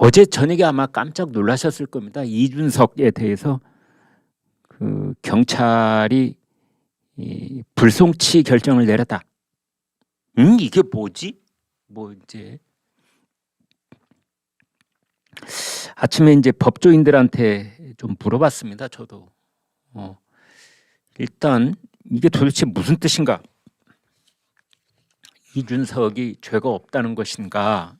어제 저녁에 아마 깜짝 놀라셨을 겁니다. 이준석에 대해서 그 경찰이 이 불송치 결정을 내렸다. 이게 뭐지? 뭐 이제 아침에 이제 법조인들한테 좀 물어봤습니다. 저도 일단 이게 도대체 무슨 뜻인가? 이준석이 죄가 없다는 것인가?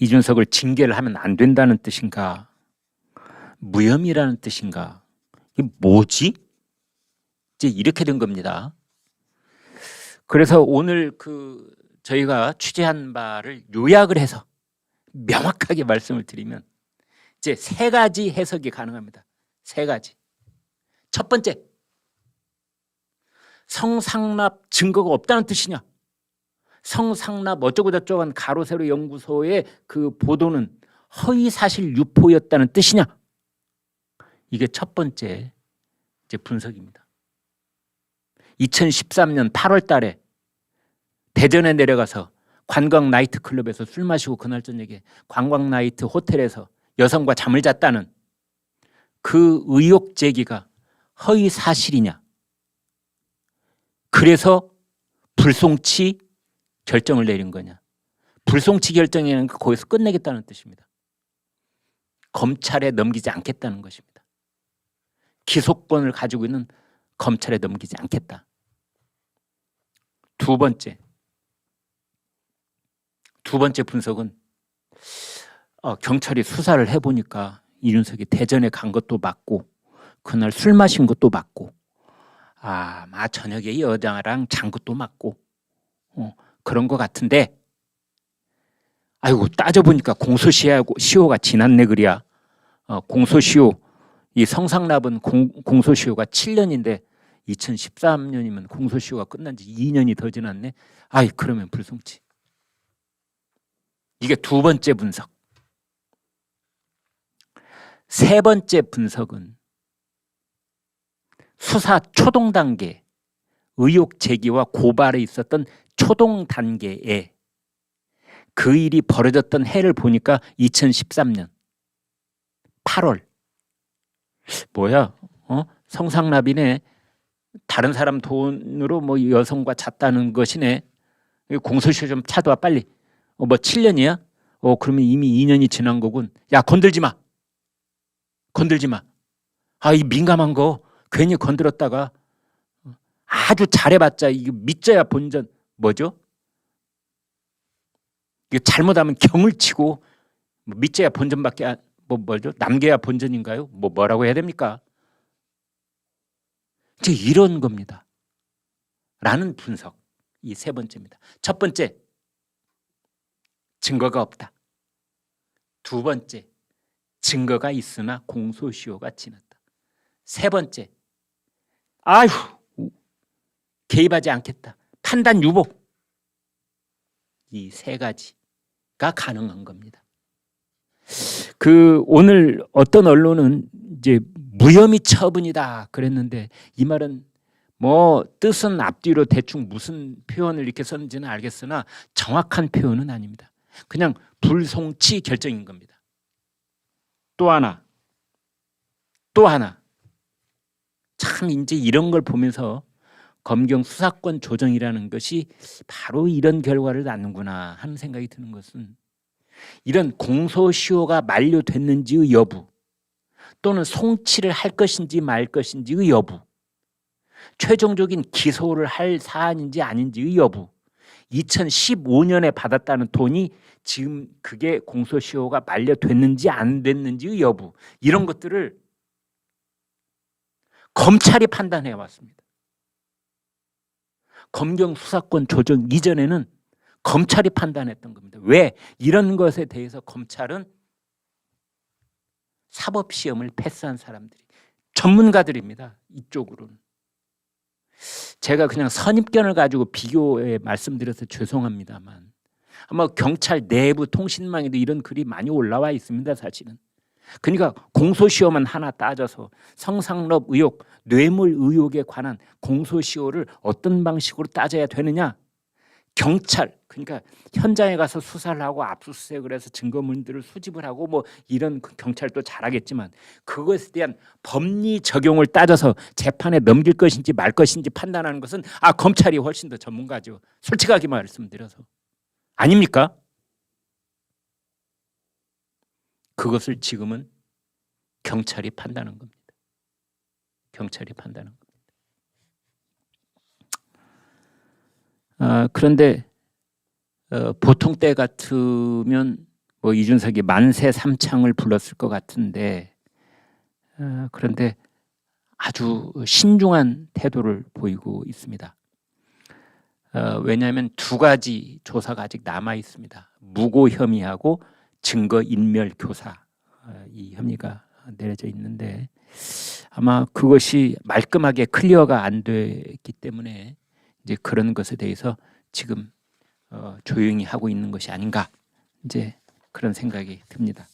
이준석을 징계를 하면 안 된다는 뜻인가? 무혐의라는 뜻인가? 이게 뭐지? 이제 이렇게 된 겁니다. 그래서 오늘 저희가 취재한 바를 요약을 해서 명확하게 말씀을 드리면 이제 세 가지 해석이 가능합니다. 세 가지. 첫 번째, 성상납 증거가 없다는 뜻이냐? 성상납 어쩌고 저쩌고 한 가로세로 연구소의 그 보도는 허위사실 유포였다는 뜻이냐? 이게 첫 번째 이제 분석입니다. 2013년 8월 달에 대전에 내려가서 관광 나이트클럽에서 술 마시고 그날 저녁에 관광 나이트 호텔에서 여성과 잠을 잤다는 그 의혹 제기가 허위 사실이냐? 그래서 불송치 결정을 내린 거냐? 불송치 결정이라는 건 거기서 끝내겠다는 뜻입니다. 검찰에 넘기지 않겠다는 것입니다. 기소권을 가지고 있는 검찰에 넘기지 않겠다. 두 번째 분석은 경찰이 수사를 해보니까 이준석이 대전에 간 것도 맞고 그날 술 마신 것도 맞고 아마 저녁에 여자랑 잔 것도 맞고 그런 것 같은데 아이고 따져보니까 공소시효가 지났네 그래야 공소시효 이 성상납은 공소시효가 7년인데 2013년이면 공소시효가 끝난 지 2년이 더 지났네. 아이 그러면 불송치. 이게 두 번째 분석. 세 번째 분석은 수사 초동 단계 의혹 제기와 고발에 있었던 초동 단계에 그 일이 벌어졌던 해를 보니까 2013년 8월 뭐야? 성상납이네. 다른 사람 돈으로 뭐 여성과 잤다는 것이네. 공소시효 좀 찾아와 빨리. 뭐 7년이야? 그러면 이미 2년이 지난 거군. 야 건들지 마. 건들지 마. 이 민감한 거 괜히 건드렸다가 아주 잘해봤자 이게 믿져야 본전 뭐죠? 이게 잘못하면 경을 치고 믿져야 본전밖에 뭐죠? 남겨야 본전인가요? 뭐라고 해야 됩니까? 이제 이런 겁니다. 라는 분석. 이 세 번째입니다. 첫 번째, 증거가 없다. 두 번째, 증거가 있으나 공소시효가 지났다. 세 번째, 개입하지 않겠다. 판단 유보. 이 세 가지가 가능한 겁니다. 오늘 어떤 언론은 이제 무혐의 처분이다 그랬는데 이 말은 뭐 뜻은 앞뒤로 대충 무슨 표현을 이렇게 썼는지는 알겠으나 정확한 표현은 아닙니다. 그냥 불송치 결정인 겁니다. 또 하나 참 이제 이런 걸 보면서 검경 수사권 조정이라는 것이 바로 이런 결과를 낳는구나 하는 생각이 드는 것은 이런 공소시효가 만료됐는지의 여부 또는 송치를 할 것인지 말 것인지의 여부 최종적인 기소를 할 사안인지 아닌지의 여부 2015년에 받았다는 돈이 지금 그게 공소시효가 만료됐는지 안 됐는지의 여부 이런 것들을 검찰이 판단해 왔습니다. 검경 수사권 조정 이전에는 검찰이 판단했던 겁니다. 왜? 이런 것에 대해서 검찰은 사법시험을 패스한 사람들이 전문가들입니다. 이쪽으로는. 제가 그냥 선입견을 가지고 비교해 말씀드려서 죄송합니다만 아마 경찰 내부 통신망에도 이런 글이 많이 올라와 있습니다. 사실은. 그러니까 공소시효만 하나 따져서 성상납 의혹, 뇌물 의혹에 관한 공소시효를 어떤 방식으로 따져야 되느냐 경찰, 그러니까 현장에 가서 수사를 하고 압수수색을 해서 증거물들을 수집을 하고 뭐 이런 경찰도 잘하겠지만 그것에 대한 법리 적용을 따져서 재판에 넘길 것인지 말 것인지 판단하는 것은 검찰이 훨씬 더 전문가죠. 솔직하게 말씀드려서. 아닙니까? 그것을 지금은 경찰이 판단한 겁니다. 경찰이 판단한 겁니다. 그런데 보통 때 같으면 뭐 이준석이 만세 삼창을 불렀을 것 같은데 그런데 아주 신중한 태도를 보이고 있습니다. 왜냐하면 두 가지 조사가 아직 남아 있습니다. 무고 혐의하고 증거 인멸 교사, 이 혐의가 내려져 있는데 아마 그것이 말끔하게 클리어가 안 됐기 때문에 이제 그런 것에 대해서 지금 조용히 하고 있는 것이 아닌가, 이제 그런 생각이 듭니다.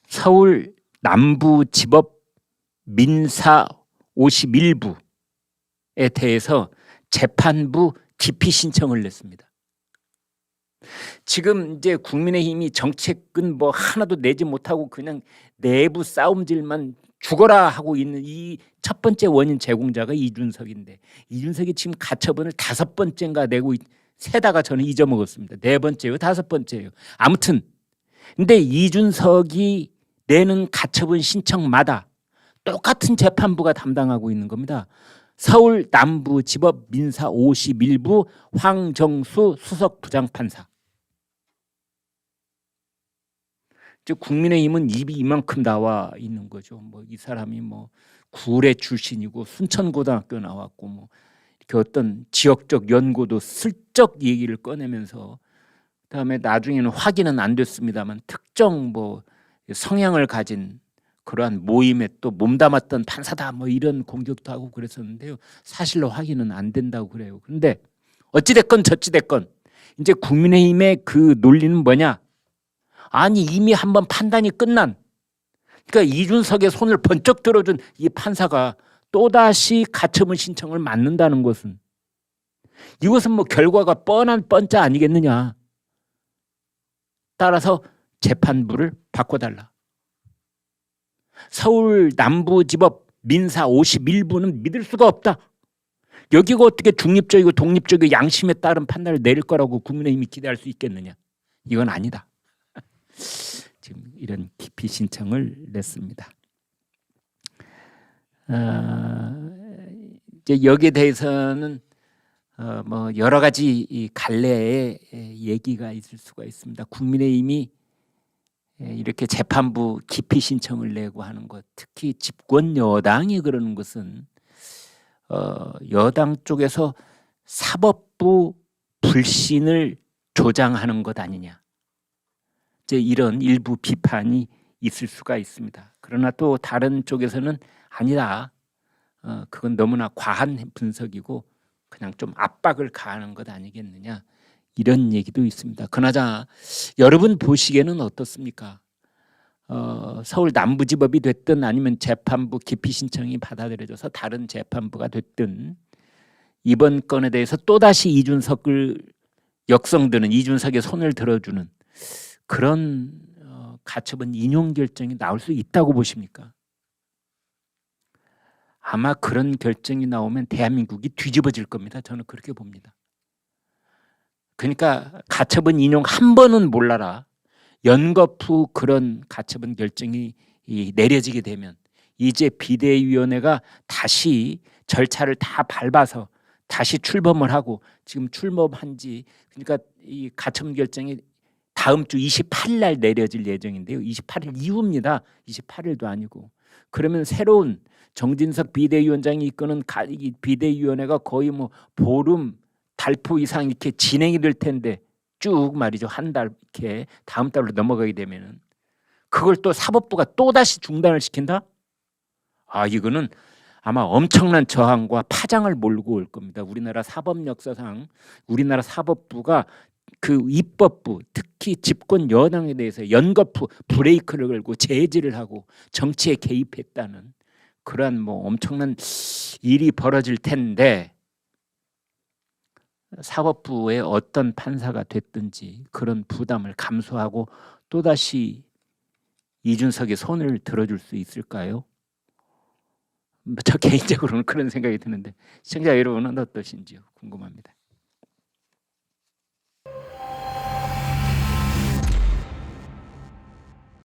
서울 남부지법 민사 51부에 대해서 재판부 기피 신청을 냈습니다. 지금 이제 국민의힘이 정책은 뭐 하나도 내지 못하고 그냥 내부 싸움질만 죽어라 하고 있는 이 첫 번째 원인 제공자가 이준석인데, 이준석이 지금 가처분을 5번째인가 내고 세다가 저는 잊어먹었습니다. 4번째요, 5번째요. 아무튼 근데 이준석이 내는 가처분 신청마다 똑같은 재판부가 담당하고 있는 겁니다. 서울 남부지법 민사 51부 황정수 수석 부장판사. 국민의힘은 입이 이만큼 나와 있는 거죠. 뭐 이 사람이 뭐 구례 출신이고 순천고등학교 나왔고 뭐 이렇게 어떤 지역적 연고도 슬쩍 얘기를 꺼내면서, 그다음에 나중에는 확인은 안 됐습니다만 특정 뭐 성향을 가진 그러한 모임에 또 몸담았던 판사다 뭐 이런 공격도 하고 그랬었는데요. 사실로 확인은 안 된다고 그래요. 그런데 어찌됐건 저찌됐건 이제 국민의힘의 그 논리는 뭐냐? 아니 이미 한번 판단이 끝난, 그러니까 이준석의 손을 번쩍 들어준 이 판사가 또다시 가처분 신청을 받는다는 것은, 이것은 뭐 결과가 뻔한 뻔짜 아니겠느냐. 따라서 재판부를 바꿔달라. 서울 남부지법 민사 51부는 믿을 수가 없다. 여기가 어떻게 중립적이고 독립적이고 양심에 따른 판단을 내릴 거라고 국민의힘이 기대할 수 있겠느냐. 이건 아니다. 지금 이런 기피 신청을 냈습니다. 이제 여기에 대해서는 뭐 여러 가지 이 갈래의 얘기가 있을 수가 있습니다. 국민의힘이 이렇게 재판부 기피 신청을 내고 하는 것, 특히 집권 여당이 그러는 것은 여당 쪽에서 사법부 불신을 조장하는 것 아니냐, 이제 이런 일부 비판이 있을 수가 있습니다. 그러나 또 다른 쪽에서는 아니다, 그건 너무나 과한 분석이고 그냥 좀 압박을 가하는 것 아니겠느냐, 이런 얘기도 있습니다. 그나저나 여러분 보시기에는 어떻습니까? 서울 남부지법이 됐든 아니면 재판부 기피 신청이 받아들여져서 다른 재판부가 됐든 이번 건에 대해서 또다시 이준석을 역성드는, 이준석의 손을 들어주는 그런 가처분 인용 결정이 나올 수 있다고 보십니까? 아마 그런 결정이 나오면 대한민국이 뒤집어질 겁니다. 저는 그렇게 봅니다. 그러니까 가처분 인용 한 번은 몰라라, 연거푸 그런 가처분 결정이 내려지게 되면 이제 비대위원회가 다시 절차를 다 밟아서 다시 출범을 하고, 지금 출범한 지, 그러니까 이 가처분 결정이 다음 주 28일 날 내려질 예정인데요. 28일 이후입니다. 28일도 아니고. 그러면 새로운 정진석 비대위원장이 이끄는 비대위원회가 거의 뭐 보름 달포 이상 이렇게 진행이 될 텐데, 쭉 말이죠. 한 달 이렇게 다음 달로 넘어가게 되면은 그걸 또 사법부가 또 다시 중단을 시킨다? 이거는 아마 엄청난 저항과 파장을 몰고 올 겁니다. 우리나라 사법 역사상 우리나라 사법부가 그 입법부, 특히 집권 여당에 대해서 연거푸 브레이크를 걸고 제지를 하고 정치에 개입했다는 그러한 뭐 엄청난 일이 벌어질 텐데, 사법부의 어떤 판사가 됐든지 그런 부담을 감수하고 또다시 이준석의 손을 들어줄 수 있을까요? 저 개인적으로는 그런 생각이 드는데 시청자 여러분은 어떠신지요? 궁금합니다.